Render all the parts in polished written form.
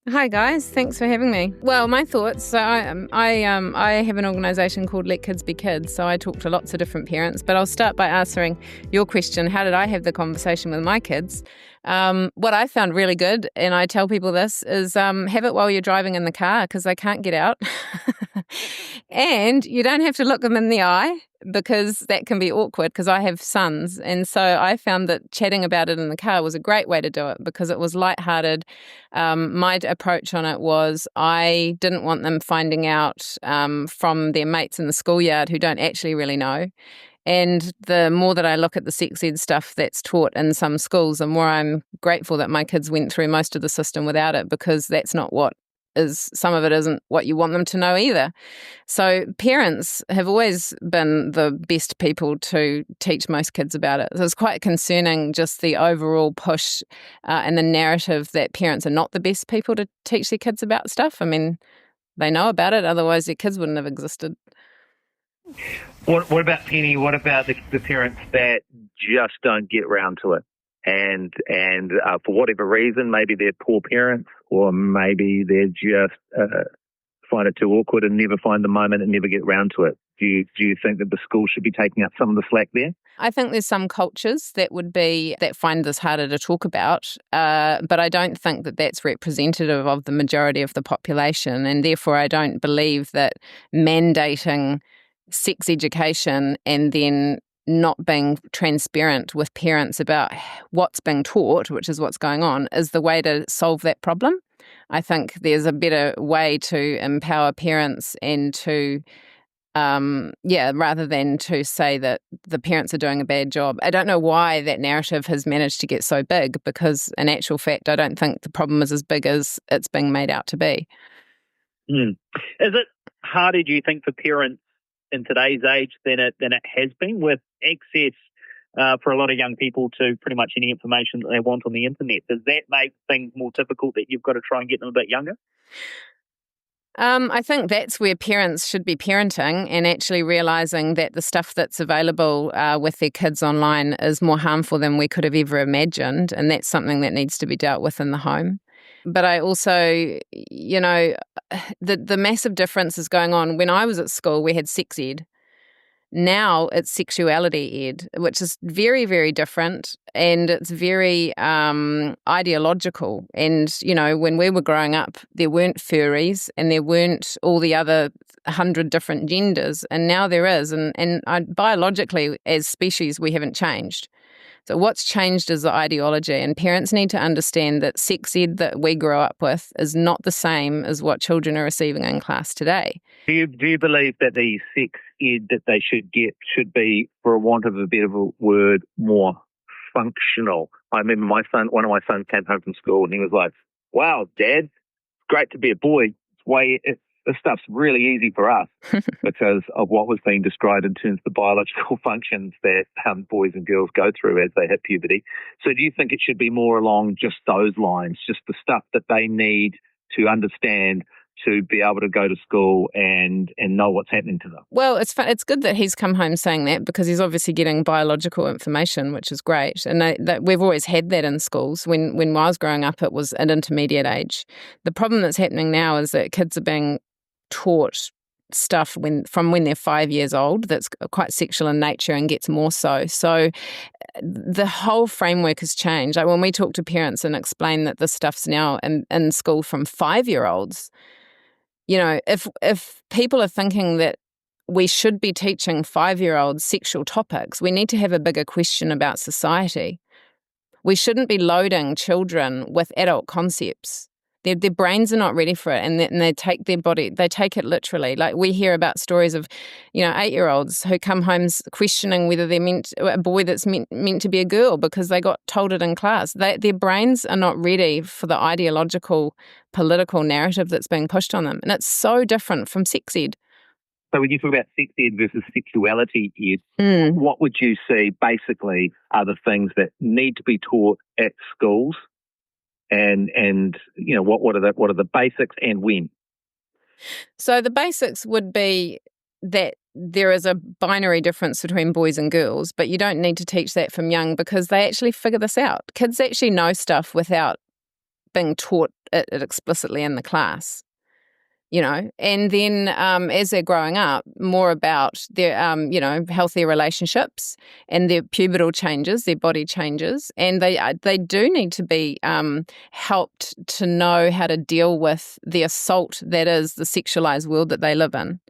Hi guys, thanks for having me. Well, my thoughts. So I have an organisation called Let Kids Be Kids. So I talk to lots of different parents. But I'll start by answering your question: how did I have the conversation with my kids? What I found really good, and I tell people this, is have it while you're driving in the car because they can't get out, and you don't have to look them in the eye because that can be awkward. Because I have sons, and so I found that chatting about it in the car was a great way to do it because it was lighthearted. My approach on it was I didn't want them finding out from their mates in the schoolyard who don't actually really know. And the more that I look at the sex ed stuff that's taught in some schools, the more I'm grateful that my kids went through most of the system without it, because that's not what is, some of it isn't what you want them to know either. So parents have always been the best people to teach most kids about it. So it's quite concerning, just the overall push and the narrative that parents are not the best people to teach their kids about stuff. I mean, they know about it, otherwise their kids wouldn't have existed. What about Penny? What about the parents that just don't get round to it, and for whatever reason, maybe they're poor parents, or maybe they're just find it too awkward and never find the moment and never get round to it? Do you think that the school should be taking up some of the slack there? I think there's some cultures that find this harder to talk about, but I don't think that that's representative of the majority of the population, and therefore I don't believe that mandating sex education and then not being transparent with parents about what's being taught, which is what's going on, is the way to solve that problem. I think there's a better way to empower parents and to, rather than to say that the parents are doing a bad job. I don't know why that narrative has managed to get so big, because in actual fact, I don't think the problem is as big as it's being made out to be. Is it harder, do you think, for parents in today's age than it has been, with access for a lot of young people to pretty much any information that they want on the internet? Does that make things more difficult, that you've got to try and get them a bit younger? I think that's where parents should be parenting and actually realising that the stuff that's available with their kids online is more harmful than we could have ever imagined, and that's something that needs to be dealt with in the home. But I also, the massive difference is going on. When I was at school, we had sex ed. Now it's sexuality ed, which is very, very different, and it's very ideological. And, when we were growing up, there weren't furries and there weren't all the other 100 different genders, and now there is. And biologically, as species, we haven't changed. So what's changed is the ideology, and parents need to understand that sex ed that we grew up with is not the same as what children are receiving in class today. Do you believe that the sex ed that they should get should be, for want of a better word, more functional? I remember one of my sons came home from school and he was like, "Wow, Dad, it's great to be a boy. This stuff's really easy for us," because of what was being described in terms of the biological functions that boys and girls go through as they hit puberty. So do you think it should be more along just those lines, just the stuff that they need to understand to be able to go to school and know what's happening to them? Well, it's fun. It's good that he's come home saying that, because he's obviously getting biological information, which is great. And that we've always had that in schools. When I was growing up, it was at intermediate age. The problem that's happening now is that kids are being taught stuff from when they're 5 years old that's quite sexual in nature and gets more so. So the whole framework has changed. Like when we talk to parents and explain that this stuff's now in school from 5-year-olds, if people are thinking that we should be teaching 5-year-olds sexual topics, we need to have a bigger question about society. We shouldn't be loading children with adult concepts. Their brains are not ready for it, and they take it literally. Like we hear about stories of, 8-year-olds who come home questioning whether they're a boy that's meant to be a girl because they got told it in class. Their brains are not ready for the ideological, political narrative that's being pushed on them, and it's so different from sex ed. So when you talk about sex ed versus sexuality ed, what would you say basically are the things that need to be taught at schools? And what are the basics, and when? So the basics would be that there is a binary difference between boys and girls, but you don't need to teach that from young, because they actually figure this out. Kids actually know stuff without being taught it explicitly in the class. And then as they're growing up, more about their, healthier relationships and their pubertal changes, their body changes, and they do need to be helped to know how to deal with the assault that is the sexualized world that they live in,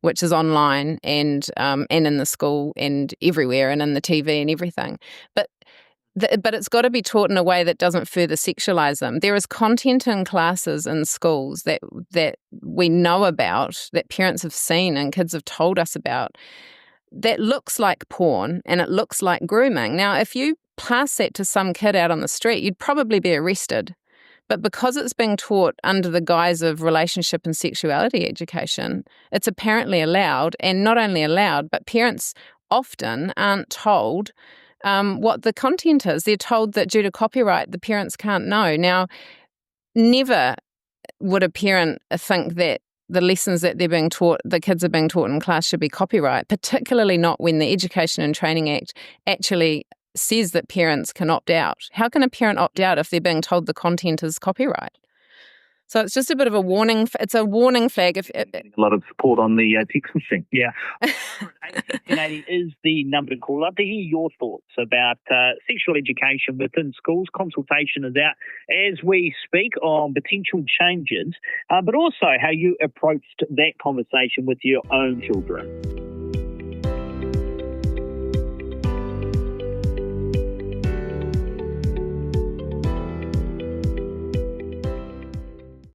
which is online and in the school and everywhere and in the TV and everything. But it's got to be taught in a way that doesn't further sexualize them. There is content in classes in schools that we know about, that parents have seen and kids have told us about, that looks like porn and it looks like grooming. Now, if you pass that to some kid out on the street, you'd probably be arrested. But because it's being taught under the guise of relationship and sexuality education, it's apparently allowed, and not only allowed, but parents often aren't told what the content is. They're told that due to copyright, the parents can't know. Now, never would a parent think that the lessons that they're being taught, the kids are being taught in class, should be copyright, particularly not when the Education and Training Act actually says that parents can opt out. How can a parent opt out if they're being told the content is copyright? So it's just a bit of a warning. It's a warning flag. A lot of support on the text machine. Yeah. 1880 is the number to call. I'd love to hear your thoughts about sexual education within schools. Consultation is out as we speak on potential changes, but also how you approached that conversation with your own children.